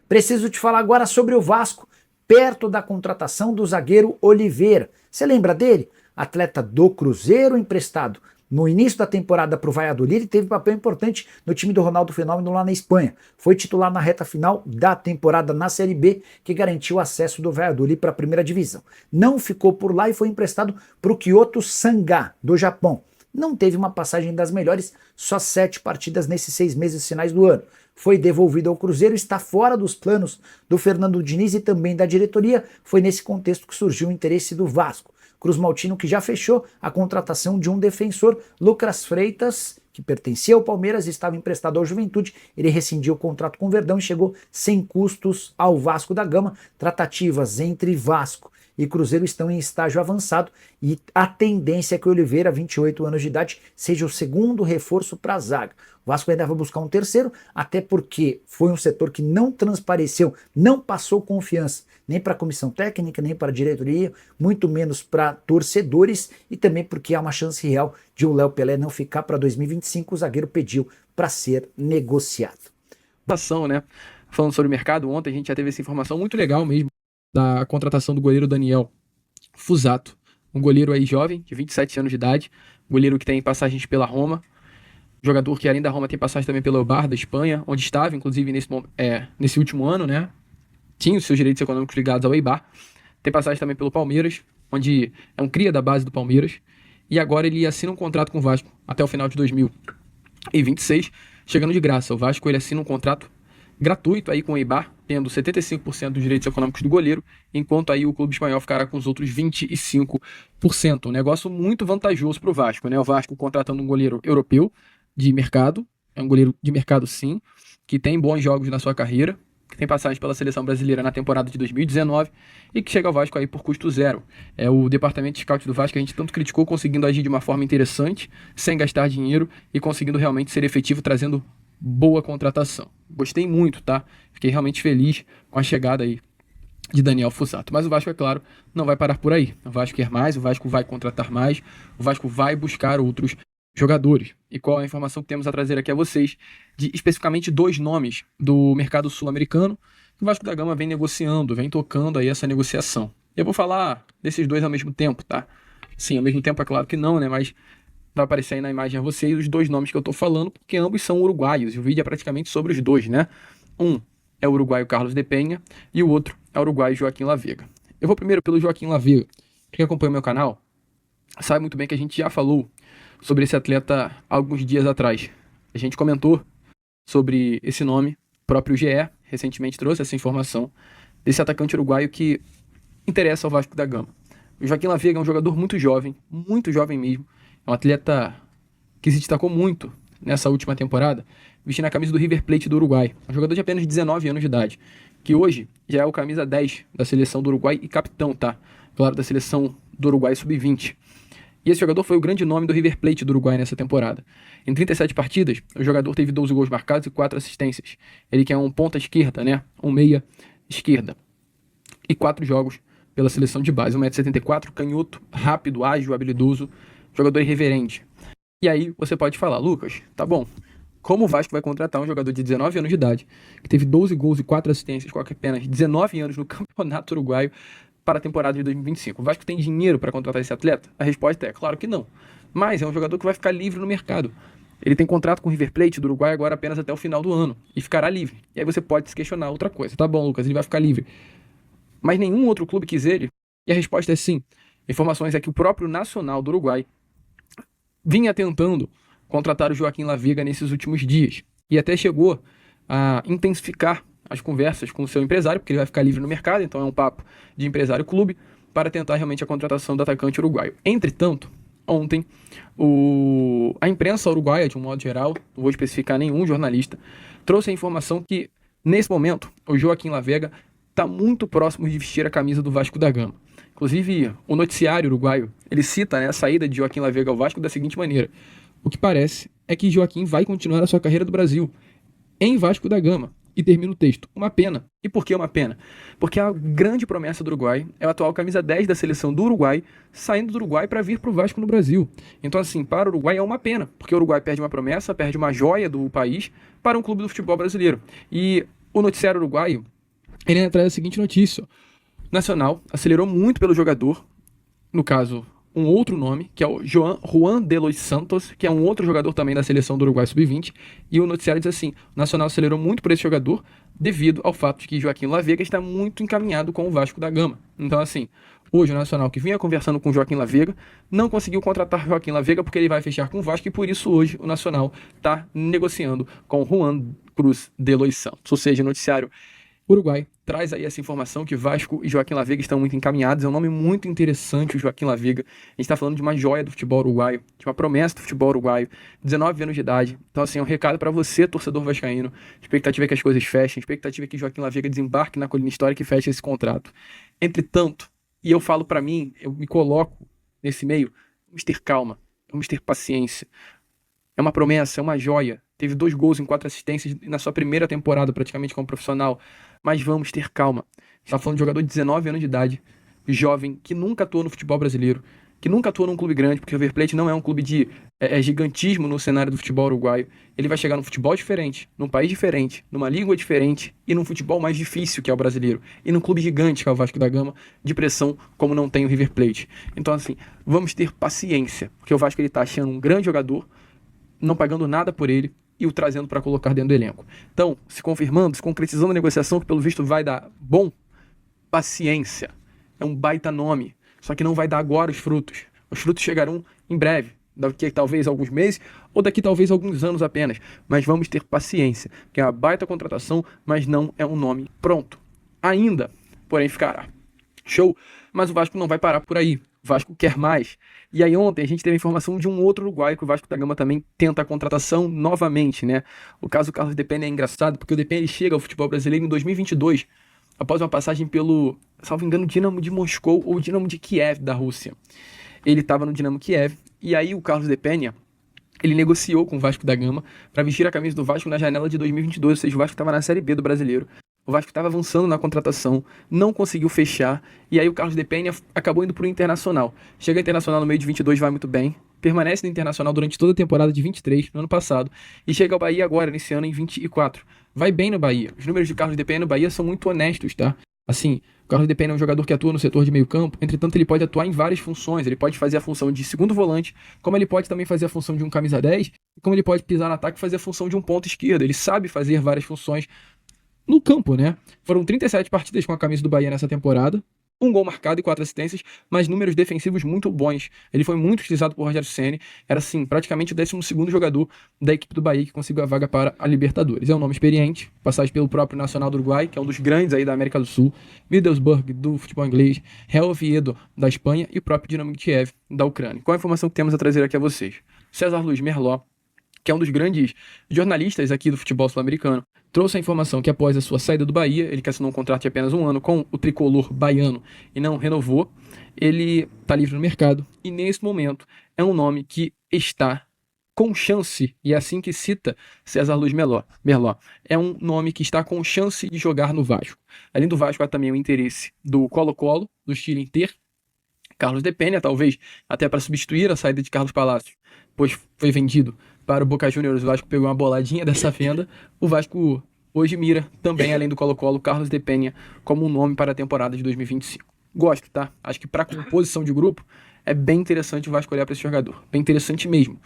Preciso te falar agora sobre o Vasco, perto da contratação do zagueiro Oliveira. Você lembra dele? Atleta do Cruzeiro emprestado no início da temporada para o Valladolid e teve papel importante no time do Ronaldo Fenômeno lá na Espanha. Foi titular na reta final da temporada na Série B, que garantiu o acesso do Valladolid para a primeira divisão. Não ficou por lá e foi emprestado para o Kyoto Sanga, do Japão. Não teve uma passagem das melhores, só 7 partidas nesses 6 meses finais do ano. Foi devolvido ao Cruzeiro, está fora dos planos do Fernando Diniz e também da diretoria. Foi nesse contexto que surgiu o interesse do Vasco. Cruz Maltino, que já fechou a contratação de um defensor, Lucas Freitas, que pertencia ao Palmeiras e estava emprestado ao Juventude. Ele rescindiu o contrato com o Verdão e chegou sem custos ao Vasco da Gama. Tratativas entre Vasco e Cruzeiro estão em estágio avançado e a tendência é que o Oliveira, 28 anos de idade, seja o segundo reforço para a zaga. O Vasco ainda vai buscar um terceiro, até porque foi um setor que não transpareceu, não passou confiança nem para a comissão técnica, nem para a diretoria, muito menos para torcedores, e também porque há uma chance real de o Léo Pelé não ficar para 2025, o zagueiro pediu para ser negociado. Né? Falando sobre o mercado, ontem a gente já teve essa informação muito legal mesmo da contratação do goleiro Daniel Fusato, um goleiro aí jovem, de 27 anos de idade, goleiro que tem passagens pela Roma, jogador que além da Roma tem passagem também pelo Eibar da Espanha, onde estava inclusive nesse último ano, né? Tinha os seus direitos econômicos ligados ao Eibar, tem passagem também pelo Palmeiras, onde é um cria da base do Palmeiras, e agora ele assina um contrato com o Vasco até o final de 2026, chegando de graça. O Vasco ele assina um contrato gratuito aí com o Eibar, tendo 75% dos direitos econômicos do goleiro, enquanto aí o clube espanhol ficará com os outros 25%. Um negócio muito vantajoso para o Vasco, né? O Vasco contratando um goleiro europeu de mercado, é um goleiro de mercado sim, que tem bons jogos na sua carreira, que tem passagem pela seleção brasileira na temporada de 2019 e que chega ao Vasco aí por custo zero. É o departamento de scout do Vasco que a gente tanto criticou, conseguindo agir de uma forma interessante, sem gastar dinheiro e conseguindo realmente ser efetivo, trazendo boa contratação. Gostei muito, tá? Fiquei realmente feliz com a chegada aí de Daniel Fusato. Mas o Vasco, é claro, não vai parar por aí. O Vasco quer mais, o Vasco vai contratar mais, o Vasco vai buscar outros jogadores. E qual é a informação que temos a trazer aqui a vocês de especificamente 2 nomes do mercado sul-americano que o Vasco da Gama vem negociando, vem tocando aí essa negociação. Eu vou falar desses 2 ao mesmo tempo, tá? Sim, ao mesmo tempo é claro que não, né? Mas vai aparecer aí na imagem a vocês os 2 nomes que eu tô falando, porque ambos são uruguaios, e o vídeo é praticamente sobre os 2, né? Um é o uruguaio Carlos de Penha e o outro é o uruguaio Joaquim Lavega. Eu vou primeiro pelo Joaquim Lavega. Quem acompanha o meu canal sabe muito bem que a gente já falou sobre esse atleta há alguns dias atrás. A gente comentou sobre esse nome, o próprio GE recentemente trouxe essa informação desse atacante uruguaio que interessa ao Vasco da Gama. O Joaquim Lavega é um jogador muito jovem mesmo, é um atleta que se destacou muito nessa última temporada, vestindo a camisa do River Plate do Uruguai, um jogador de apenas 19 anos de idade, que hoje já é o camisa 10 da seleção do Uruguai e capitão, tá? Claro, da seleção do Uruguai sub-20. E esse jogador foi o grande nome do River Plate do Uruguai nessa temporada. Em 37 partidas, o jogador teve 12 gols marcados e 4 assistências. Ele que é um ponta esquerda, né? Um meia esquerda. E 4 jogos pela seleção de base. 1,74 m, canhoto, rápido, ágil, habilidoso, jogador irreverente. E aí você pode falar, Lucas, tá bom, como o Vasco vai contratar um jogador de 19 anos de idade, que teve 12 gols e 4 assistências com apenas 19 anos no Campeonato Uruguaio, para a temporada de 2025. O Vasco tem dinheiro para contratar esse atleta? A resposta é, claro que não. Mas é um jogador que vai ficar livre no mercado. Ele tem contrato com o River Plate do Uruguai agora apenas até o final do ano. E ficará livre. E aí você pode se questionar outra coisa. Tá bom, Lucas, ele vai ficar livre. Mas nenhum outro clube quis ele? E a resposta é sim. Informações é que o próprio Nacional do Uruguai vinha tentando contratar o Joaquim Lavega nesses últimos dias. E até chegou a intensificar as conversas com o seu empresário, porque ele vai ficar livre no mercado, então é um papo de empresário-clube, para tentar realmente a contratação do atacante uruguaio. Entretanto, ontem, a imprensa uruguaia, de um modo geral, não vou especificar nenhum jornalista, trouxe a informação que, nesse momento, o Joaquim Lavega está muito próximo de vestir a camisa do Vasco da Gama. Inclusive, o noticiário uruguaio, ele cita, né, a saída de Joaquim Lavega ao Vasco da seguinte maneira: o que parece é que Joaquim vai continuar a sua carreira do Brasil em Vasco da Gama. E termina o texto. Uma pena. E por que uma pena? Porque a grande promessa do Uruguai é o atual camisa 10 da seleção do Uruguai, saindo do Uruguai para vir para o Vasco no Brasil. Então, assim, para o Uruguai é uma pena, porque o Uruguai perde uma promessa, perde uma joia do país para um clube do futebol brasileiro. E o noticiário uruguaio ele ainda traz a seguinte notícia: ó. Nacional acelerou muito pelo jogador, no caso, um outro nome, que é o Juan de los Santos, que é um outro jogador também da seleção do Uruguai Sub-20, e o noticiário diz assim: o Nacional acelerou muito por esse jogador devido ao fato de que Joaquim Lavega está muito encaminhado com o Vasco da Gama. Então, assim, hoje o Nacional, que vinha conversando com o Joaquim Lavega, não conseguiu contratar Joaquim Lavega porque ele vai fechar com o Vasco, e por isso hoje o Nacional está negociando com o Juan Cruz de los Santos. Ou seja, o noticiário Uruguai traz aí essa informação que Vasco e Joaquim Lavega estão muito encaminhados. É um nome muito interessante, o Joaquim Lavega. A gente está falando de uma joia do futebol uruguaio, de uma promessa do futebol uruguaio, 19 anos de idade. Então, assim, é um recado para você, torcedor vascaíno. A expectativa é que as coisas fechem, a expectativa é que Joaquim Lavega desembarque na colina histórica e feche esse contrato. Entretanto, e eu falo para mim, eu me coloco nesse meio, vamos ter calma, vamos ter paciência. É uma promessa, é uma joia. Teve 2 gols em 4 assistências na sua primeira temporada, praticamente como profissional. Mas vamos ter calma. A gente está falando de jogador de 19 anos de idade, jovem, que nunca atuou no futebol brasileiro, que nunca atuou num clube grande, porque o River Plate não é um clube de gigantismo no cenário do futebol uruguaio. Ele vai chegar num futebol diferente, num país diferente, numa língua diferente e num futebol mais difícil, que é o brasileiro. E num clube gigante, que é o Vasco da Gama, de pressão, como não tem o River Plate. Então, assim, vamos ter paciência, porque o Vasco está achando um grande jogador, não pagando nada por ele, e o trazendo para colocar dentro do elenco. Então, se confirmando, se concretizando a negociação, que pelo visto vai dar bom, paciência. É um baita nome, só que não vai dar agora os frutos. Os frutos chegarão em breve, daqui talvez alguns meses, ou daqui talvez alguns anos apenas. Mas vamos ter paciência, que é uma baita contratação, mas não é um nome pronto. Ainda, porém ficará. Show? Mas o Vasco não vai parar por aí. O Vasco quer mais. E aí ontem a gente teve a informação de um outro uruguaio que o Vasco da Gama também tenta a contratação novamente, né? O caso do Carlos Depena é engraçado, porque o Depena chega ao futebol brasileiro em 2022, após uma passagem pelo, salvo engano, Dinamo de Moscou ou Dinamo de Kiev da Rússia. Ele estava no Dinamo Kiev, e aí o Carlos Depena, ele negociou com o Vasco da Gama para vestir a camisa do Vasco na janela de 2022, ou seja, o Vasco estava na Série B do Brasileiro. O Vasco estava avançando na contratação, não conseguiu fechar, e aí o Carlos Depena acabou indo para o Internacional. Chega ao Internacional no meio de 22, vai muito bem, permanece no Internacional durante toda a temporada de 23, no ano passado, e chega ao Bahia agora, nesse ano, em 24. Vai bem no Bahia. Os números de Carlos Depena no Bahia são muito honestos, tá? Assim, o Carlos Depena é um jogador que atua no setor de meio campo, entretanto ele pode atuar em várias funções. Ele pode fazer a função de segundo volante, como ele pode também fazer a função de um camisa 10, e como ele pode pisar no ataque e fazer a função de um ponta esquerda. Ele sabe fazer várias funções no campo, né? Foram 37 partidas com a camisa do Bahia nessa temporada, 1 gol marcado e 4 assistências, mas números defensivos muito bons. Ele foi muito utilizado por Rogério Ceni, era assim, praticamente o 12º jogador da equipe do Bahia que conseguiu a vaga para a Libertadores. É um nome experiente, passagem pelo próprio Nacional do Uruguai, que é um dos grandes aí da América do Sul, Middlesbrough do futebol inglês, Real Oviedo da Espanha e o próprio Dinamo de Kiev da Ucrânia. Qual a informação que temos a trazer aqui a vocês? César Luiz Merlot, que é um dos grandes jornalistas aqui do futebol sul-americano, trouxe a informação que após a sua saída do Bahia, ele que assinou um contrato de apenas 1 ano com o tricolor baiano e não renovou, ele está livre no mercado e nesse momento é um nome que está com chance, e é assim que cita César Luiz Merlot, é um nome que está com chance de jogar no Vasco. Além do Vasco, há também o interesse do Colo-Colo, do Chile inteiro, Carlos Depena, talvez até para substituir a saída de Carlos Palacios, pois foi vendido para o Boca Juniors. O Vasco pegou uma boladinha dessa venda. O Vasco hoje mira também, além do Colo-Colo, Carlos Depena como um nome para a temporada de 2025. Gosto, tá? Acho que para composição de grupo é bem interessante o Vasco olhar para esse jogador. Bem interessante mesmo.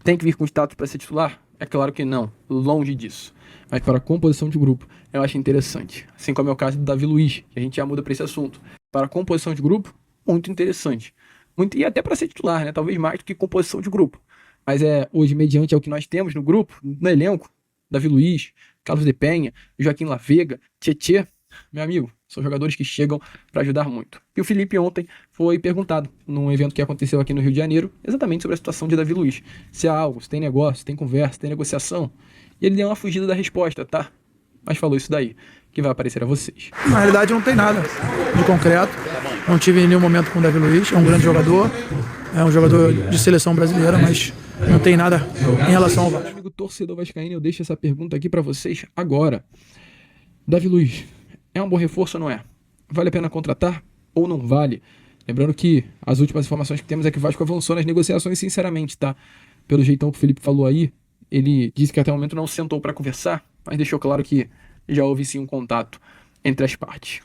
Tem que vir com status para ser titular? É claro que não. Longe disso. Mas para a composição de grupo, eu acho interessante. Assim como é o caso do Davi Luiz, que a gente já muda para esse assunto. Para a composição de grupo, muito interessante. E até para ser titular, né? Talvez mais do que composição de grupo. Mas hoje, mediante ao que nós temos no grupo, no elenco, Davi Luiz, Carlos Depena, Joaquim Lavega, Tietê, meu amigo, são jogadores que chegam para ajudar muito. E o Felipe ontem foi perguntado, num evento que aconteceu aqui no Rio de Janeiro, exatamente sobre a situação de Davi Luiz. Se há algo, se tem negócio, se tem conversa, se tem negociação. E ele deu uma fugida da resposta, tá? Mas falou isso daí, que vai aparecer a vocês. Na realidade não tem nada de concreto. Não tive em nenhum momento com o Davi Luiz. É um grande jogador, é um jogador de seleção brasileira, mas não tem nada em relação ao Vasco. Amigo torcedor vascaíno, eu deixo essa pergunta aqui para vocês agora. Davi Luiz, é um bom reforço ou não é? Vale a pena contratar ou não vale? Lembrando que as últimas informações que temos é que o Vasco avançou nas negociações, sinceramente, tá? Pelo jeitão que o Felipe falou aí, ele disse que até o momento não sentou para conversar, mas deixou claro que já houve sim um contato entre as partes.